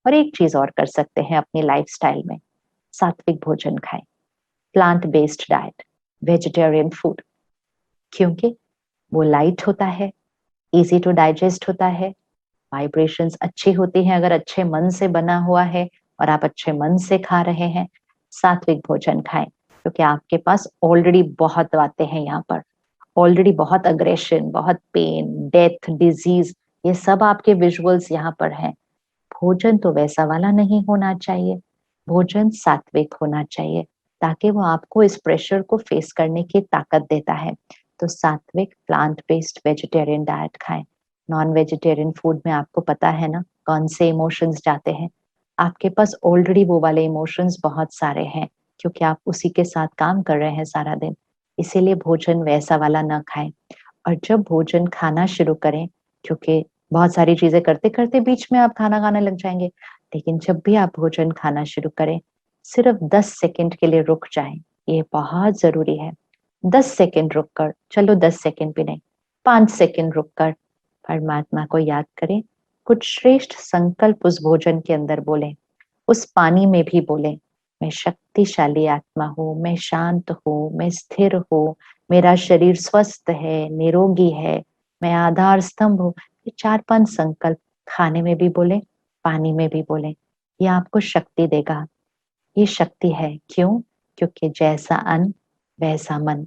और एक चीज और कर सकते हैं अपनी लाइफस्टाइल में, सात्विक भोजन खाएं, plant based diet, vegetarian food, क्योंकि वो लाइट होता है, इजी टू डाइजेस्ट होता है, वाइब्रेशंस अच्छी होती हैं अगर अच्छे मन से बना हुआ है और आप अच्छे मन से खा रहे हैं। सात्विक भोजन खाएं, क्योंकि आपके पास ऑलरेडी बहुत बातें हैं यहाँ पर, ऑलरेडी बहुत अग्रेशन, बहुत पेन, डेथ, डिजीज, ये सब आपके विजुअल्स यहाँ पर हैं। भोजन तो वैसा वाला नहीं होना चाहिए, भोजन सात्विक होना चाहिए, ताकि वो आपको इस प्रेशर को फेस करने की ताकत देता है। तो सात्विक प्लांट बेस्ड वेजिटेरियन डाइट खाएं। नॉन वेजिटेरियन फूड में आपको पता है ना कौन से इमोशंस जाते हैं, आपके पास ऑलरेडी वो वाले इमोशंस बहुत सारे हैं, क्योंकि आप उसी के साथ काम कर रहे हैं सारा दिन, इसीलिए भोजन वैसा वाला ना खाएं। और जब भोजन खाना शुरू करें, क्योंकि बहुत सारी चीजें करते करते बीच में आप खाना खाने लग जाएंगे, लेकिन जब भी आप भोजन खाना शुरू करें, सिर्फ 10 सेकंड के लिए रुक जाएं, ये बहुत जरूरी है। 10 सेकंड रुककर, चलो 10 सेकंड भी नहीं, 5 सेकंड रुककर परमात्मा को याद करें, कुछ श्रेष्ठ संकल्प उस भोजन के अंदर बोलें, उस पानी में भी बोलें, मैं शक्तिशाली आत्मा हूँ, मैं शांत हूँ, मैं स्थिर हूँ, मेरा शरीर स्वस्थ है, निरोगी है, मैं आधार स्तंभ हूँ। ये 4-5 संकल्प खाने में भी बोले, पानी में भी बोले, ये आपको शक्ति देगा। ये शक्ति है, क्यों? क्योंकि जैसा अन्न वैसा मन,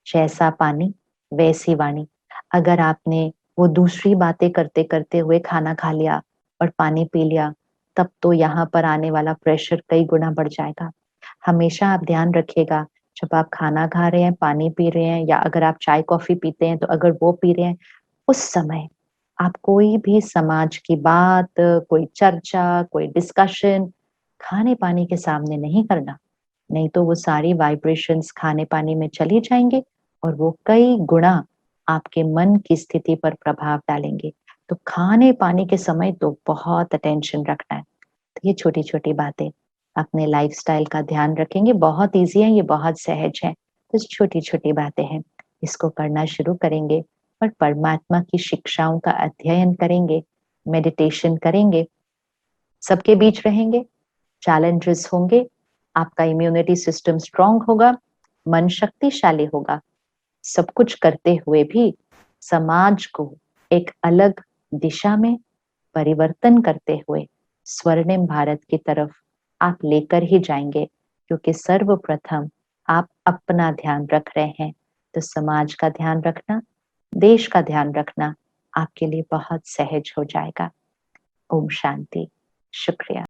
जैसा पानी वैसी वाणी। अगर आपने वो दूसरी बातें करते करते हुए खाना खा लिया और पानी पी लिया, तब तो यहाँ पर आने वाला प्रेशर कई गुना बढ़ जाएगा। हमेशा आप ध्यान रखिएगा, जब आप खाना खा रहे हैं, पानी पी रहे हैं, या अगर आप चाय कॉफी पीते हैं तो अगर वो पी रहे हैं, उस समय आप कोई भी समाज की बात, कोई चर्चा, कोई डिस्कशन खाने पानी के सामने नहीं करना, नहीं तो वो सारी वाइब्रेशंस खाने पानी में चली जाएंगे और वो कई गुना आपके मन की स्थिति पर प्रभाव डालेंगे। तो खाने पानी के समय तो बहुत अटेंशन रखना है। तो ये छोटी छोटी बातें अपने लाइफस्टाइल का ध्यान रखेंगे, बहुत इजी है, ये बहुत सहज है। तो छोटी छोटी बातें हैं, इसको करना शुरू करेंगे और परमात्मा की शिक्षाओं का अध्ययन करेंगे, मेडिटेशन करेंगे, सबके बीच रहेंगे, चैलेंजेस होंगे, आपका इम्यूनिटी सिस्टम स्ट्रांग होगा, मन शक्तिशाली होगा। सब कुछ करते हुए भी समाज को एक अलग दिशा में परिवर्तन करते हुए स्वर्णिम भारत की तरफ आप लेकर ही जाएंगे, क्योंकि सर्वप्रथम आप अपना ध्यान रख रहे हैं। तो समाज का ध्यान रखना, देश का ध्यान रखना आपके लिए बहुत सहज हो जाएगा। ओम शांति। शुक्रिया।